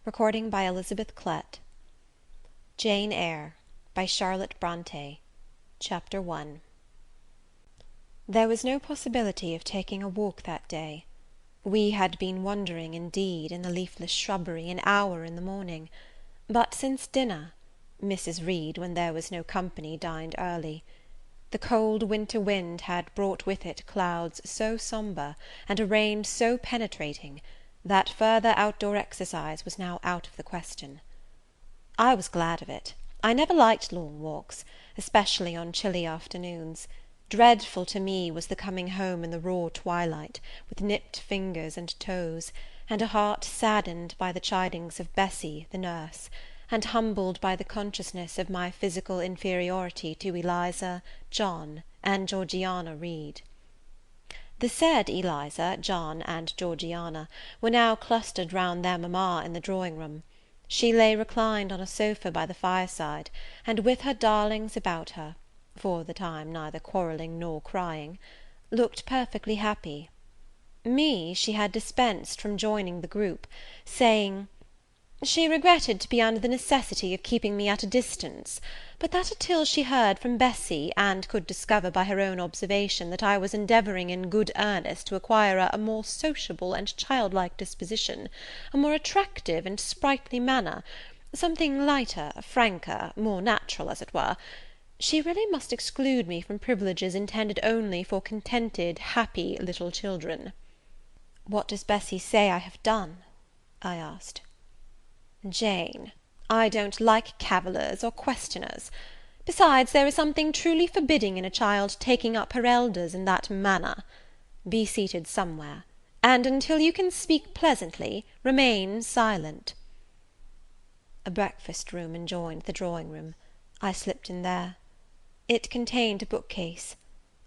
Elizabeth Klett. Jane Eyre by Charlotte Bronte. Chapter 1. There was no possibility of taking a walk that day. We had been wandering, indeed, in the leafless shrubbery an hour in the morning; but since dinner, Mrs. Reed, when there was no company, dined early. The cold winter wind had brought with it clouds so sombre, and a rain so penetrating, that further outdoor exercise was now out of the question. I was glad of it. I never liked long walks, especially on chilly afternoons. Dreadful to me was the coming home in the raw twilight, with nipped fingers and toes, and a heart saddened by the chidings of Bessie, the nurse, and humbled by the consciousness of my physical inferiority to Eliza, John, and Georgiana Reed. The said Eliza, John, and Georgiana were now clustered round their mamma in the drawing-room. She lay reclined on a sofa by the fireside, and with her darlings about her, for the time neither quarrelling nor crying, looked perfectly happy. Me she had dispensed from joining the group, saying, "She regretted to be under the necessity of keeping me at a distance, but that until she heard from Bessie, and could discover by her own observation that I was endeavouring in good earnest to acquire a more sociable and childlike disposition, a more attractive and sprightly manner, something lighter, franker, more natural, as it were, she really must exclude me from privileges intended only for contented, happy little children." "What does Bessie say I have done?" I asked. "Jane, I don't like cavillers or questioners. Besides, there is something truly forbidding in a child taking up her elders in that manner. Be seated somewhere, and until you can speak pleasantly, remain silent." A breakfast room adjoined the drawing room. I slipped in there. It contained a bookcase.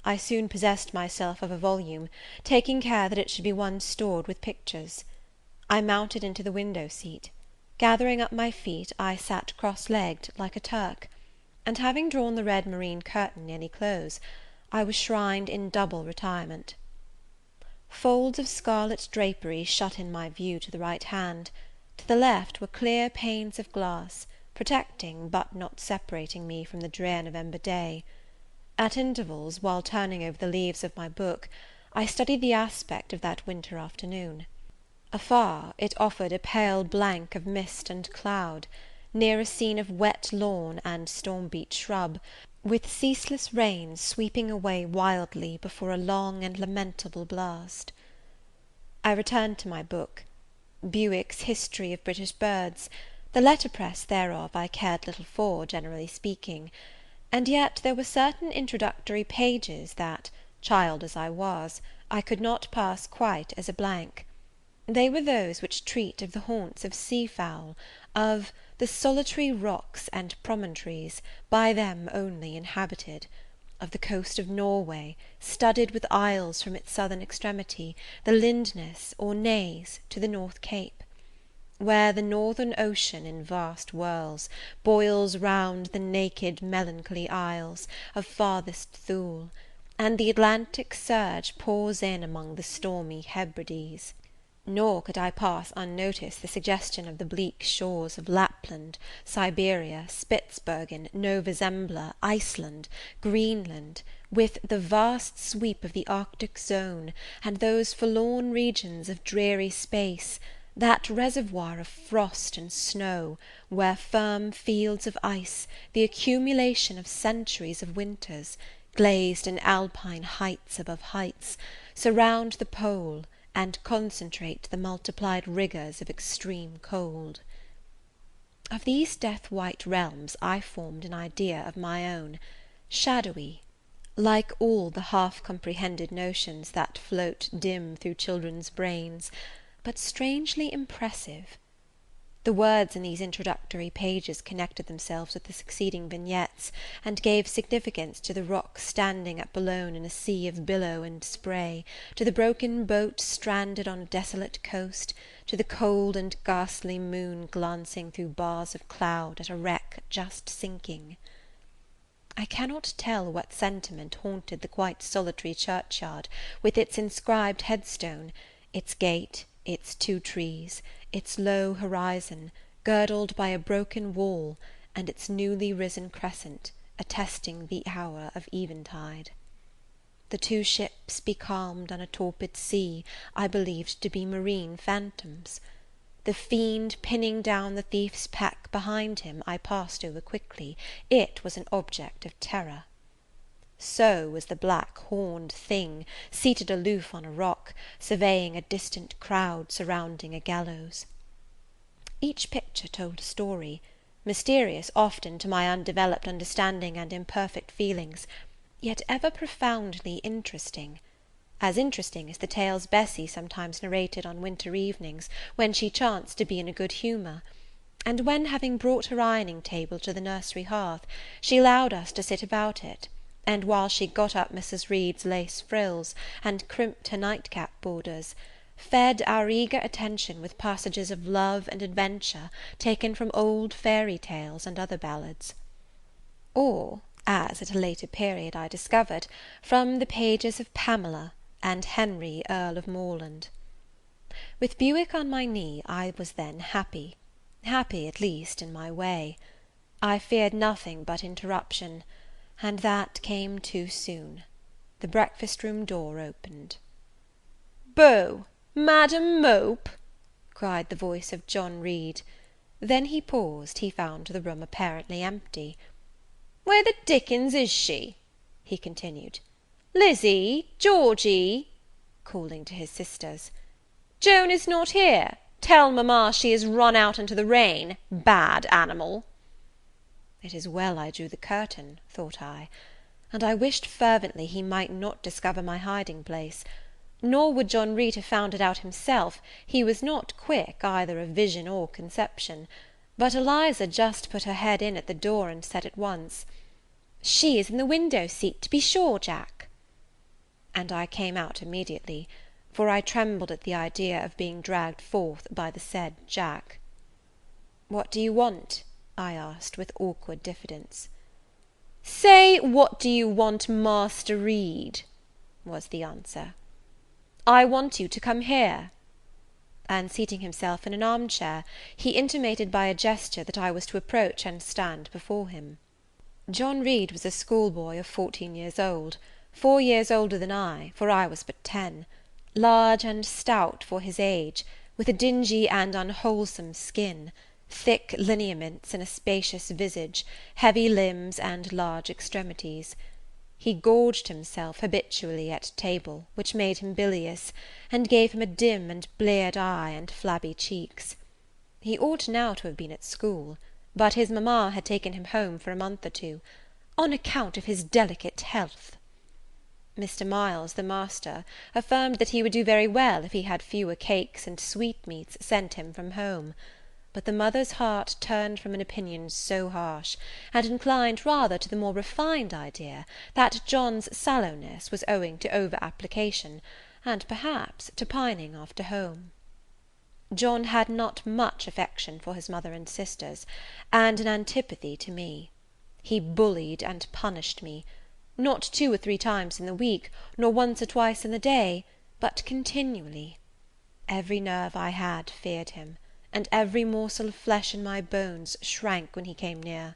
I soon possessed myself of a volume, taking care that it should be one stored with pictures. I mounted into the window seat. Gathering up my feet, I sat cross-legged, like a Turk; and having drawn the red moreen curtain nearly close, I was shrined in double retirement. Folds of scarlet drapery shut in my view to the right hand; to the left were clear panes of glass, protecting, but not separating me from the drear November day. At intervals, while turning over the leaves of my book, I studied the aspect of that winter afternoon. Afar, it offered a pale blank of mist and cloud; near, a scene of wet lawn and storm-beat shrub, with ceaseless rains sweeping away wildly before a long and lamentable blast. I returned to my book. Bewick's History of British Birds. The letterpress thereof I cared little for, generally speaking; and yet there were certain introductory pages that, child as I was, I could not pass quite as a blank. They were those which treat of the haunts of sea-fowl, of the solitary rocks and promontories, by them only inhabited; of the coast of Norway, studded with isles from its southern extremity, the Lindness, or Naze, to the North Cape; where the northern ocean, in vast whirls, boils round the naked melancholy isles of farthest Thule, and the Atlantic surge pours in among the stormy Hebrides. Nor could I pass unnoticed the suggestion of the bleak shores of Lapland, Siberia, Spitzbergen, Nova Zembla, Iceland, Greenland, with the vast sweep of the Arctic zone, and those forlorn regions of dreary space, that reservoir of frost and snow, where firm fields of ice, the accumulation of centuries of winters, glazed in alpine heights above heights, surround the pole, and concentrate the multiplied rigours of extreme cold. Of these death-white realms I formed an idea of my own, shadowy, like all the half-comprehended notions that float dim through children's brains, but strangely impressive. The words in these introductory pages connected themselves with the succeeding vignettes, and gave significance to the rock standing up alone in a sea of billow and spray, to the broken boat stranded on a desolate coast, to the cold and ghastly moon glancing through bars of cloud at a wreck just sinking. I cannot tell what sentiment haunted the quite solitary churchyard, with its inscribed headstone, its gate, its 2 trees, its low horizon, girdled by a broken wall, and its newly risen crescent, attesting the hour of eventide. The two ships becalmed on a torpid sea I believed to be marine phantoms. The fiend pinning down the thief's pack behind him I passed over quickly. It was an object of terror. So was the black horned thing, seated aloof on a rock, surveying a distant crowd surrounding a gallows. Each picture told a story, mysterious often to my undeveloped understanding and imperfect feelings, yet ever profoundly interesting. As interesting as the tales Bessie sometimes narrated on winter evenings, when she chanced to be in a good humour, and when, having brought her ironing table to the nursery hearth, she allowed us to sit about it, and while she got up Mrs. Reed's lace frills, and crimped her nightcap borders, fed our eager attention with passages of love and adventure taken from old fairy tales and other ballads. Or, as at a later period I discovered, from the pages of Pamela and Henry Earl of Morland. With Buick on my knee I was then happy at least in my way. I feared nothing but interruption, and that came too soon. The breakfast-room door opened. "Beau, Madam Mope!" cried the voice of John Reed. Then he paused, he found the room apparently empty. "Where the dickens is she?" he continued. "Lizzy, Georgy," calling to his sisters, "Joan is not here. Tell mamma she is run out into the rain, bad animal." It is well I drew the curtain, thought I, and I wished fervently he might not discover my hiding place. Nor would John Reed have found it out himself, he was not quick either of vision or conception; but Eliza just put her head in at the door, and said at once, "She is in the window seat, to be sure, Jack." And I came out immediately, for I trembled at the idea of being dragged forth by the said Jack. "What do you want?" I asked, with awkward diffidence. "Say, what do you want, Master Reed?" was the answer. "I want you to come here." And seating himself in an arm-chair, he intimated by a gesture that I was to approach and stand before him. John Reed was a schoolboy of 14 years old, 4 years older than I, for I was but 10, large and stout for his age, with a dingy and unwholesome skin, thick lineaments in a spacious visage, heavy limbs, and large extremities. He gorged himself habitually at table, which made him bilious, and gave him a dim and bleared eye and flabby cheeks. He ought now to have been at school, but his mamma had taken him home for a month or two, "on account of his delicate health." Mr. Miles, the master, affirmed that he would do very well if he had fewer cakes and sweetmeats sent him from home; but the mother's heart turned from an opinion so harsh, and inclined rather to the more refined idea that John's sallowness was owing to over-application, and perhaps to pining after home. John had not much affection for his mother and sisters, and an antipathy to me. He bullied and punished me, not 2 or 3 times in the week, nor once or twice in the day, but continually. Every nerve I had feared him, and every morsel of flesh in my bones shrank when he came near.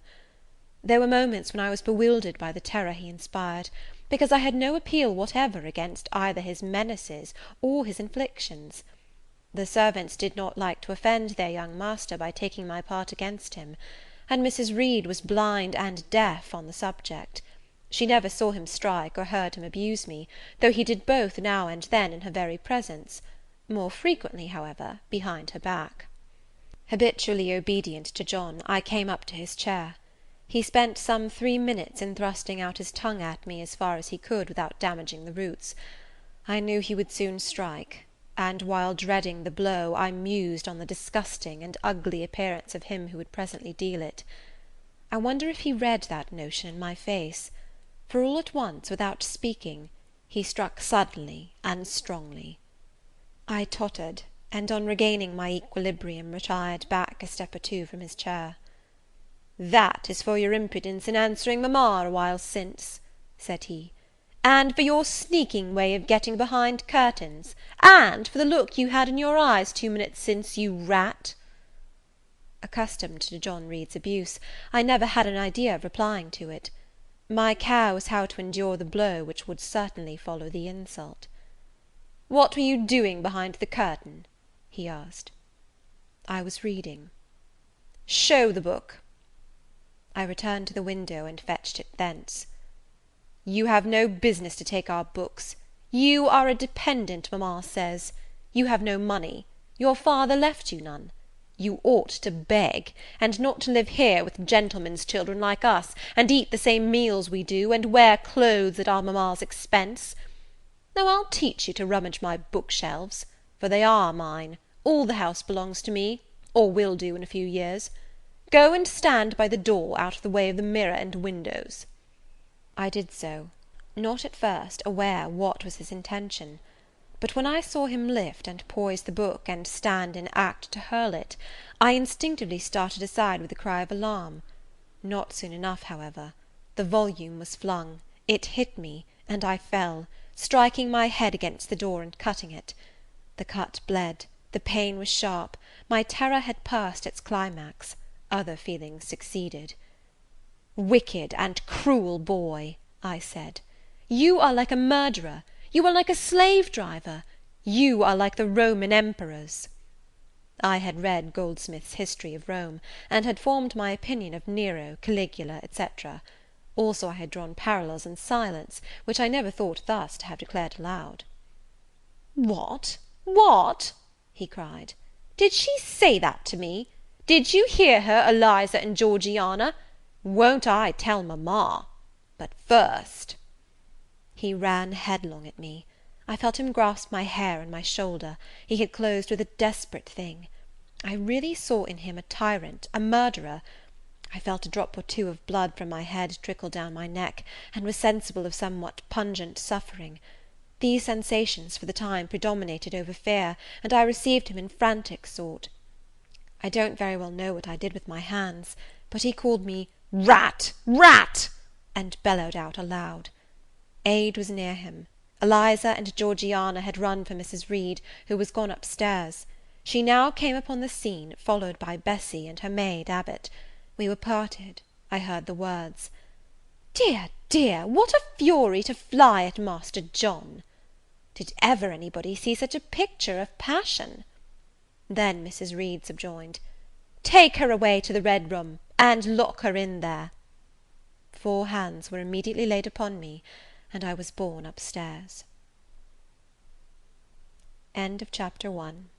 There were moments when I was bewildered by the terror he inspired, because I had no appeal whatever against either his menaces or his inflictions. The servants did not like to offend their young master by taking my part against him, and Mrs. Reed was blind and deaf on the subject. She never saw him strike or heard him abuse me, though he did both now and then in her very presence, more frequently, however, behind her back. Habitually obedient to John, I came up to his chair. He spent some 3 minutes in thrusting out his tongue at me as far as he could without damaging the roots. I knew he would soon strike, and while dreading the blow, I mused on the disgusting and ugly appearance of him who would presently deal it. I wonder if he read that notion in my face, for all at once, without speaking, he struck suddenly and strongly. I tottered, and on regaining my equilibrium, retired back a step or 2 from his chair. "That is for your impudence in answering mamma a while since," said he, and for your sneaking way of getting behind curtains, and for the look you had in your eyes 2 minutes since, you rat." Accustomed to John Reed's abuse, I never had an idea of replying to it. My care was how to endure the blow which would certainly follow the insult. "What were you doing behind the curtain?" he asked. "I was reading." "Show the book." I returned to the window, and fetched it thence. "You have no business to take our books. You are a dependent, mamma says. You have no money. Your father left you none. You ought to beg, and not to live here with gentlemen's children like us, and eat the same meals we do, and wear clothes at our mamma's expense. Now I'll teach you to rummage my bookshelves, for they are mine. All the house belongs to me, or will do in a few years. Go and stand by the door, out of the way of the mirror and windows." I did so, not at first aware what was his intention; but when I saw him lift and poise the book, and stand in act to hurl it, I instinctively started aside with a cry of alarm. Not soon enough, however. The volume was flung, it hit me, and I fell, striking my head against the door and cutting it. The cut bled, the pain was sharp, my terror had passed its climax, other feelings succeeded. "Wicked and cruel boy," I said, "you are like a murderer, you are like a slave driver, you are like the Roman emperors." I had read Goldsmith's History of Rome, and had formed my opinion of Nero, Caligula, etc. Also I had drawn parallels in silence, which I never thought thus to have declared aloud. "What? What?" he cried. "Did she say that to me? Did you hear her, Eliza and Georgiana? Won't I tell mamma? But first—" He ran headlong at me. I felt him grasp my hair and my shoulder. He had closed with a desperate thing. I really saw in him a tyrant, a murderer. I felt a drop or two of blood from my head trickle down my neck, and was sensible of somewhat pungent suffering. These sensations for the time predominated over fear, and I received him in frantic sort. I don't very well know what I did with my hands, but he called me "rat, rat," and bellowed out aloud. Aid was near him. Eliza and Georgiana had run for Mrs. Reed, who was gone up stairs. She now came upon the scene, followed by Bessie and her maid Abbot. We were parted. I heard the words, "Dear, dear, what a fury to fly at Master John! Did ever anybody see such a picture of passion?" Then Mrs. Reed subjoined, "Take her away to the Red Room, and lock her in there." 4 hands were immediately laid upon me, and I was borne upstairs. End of Chapter 1.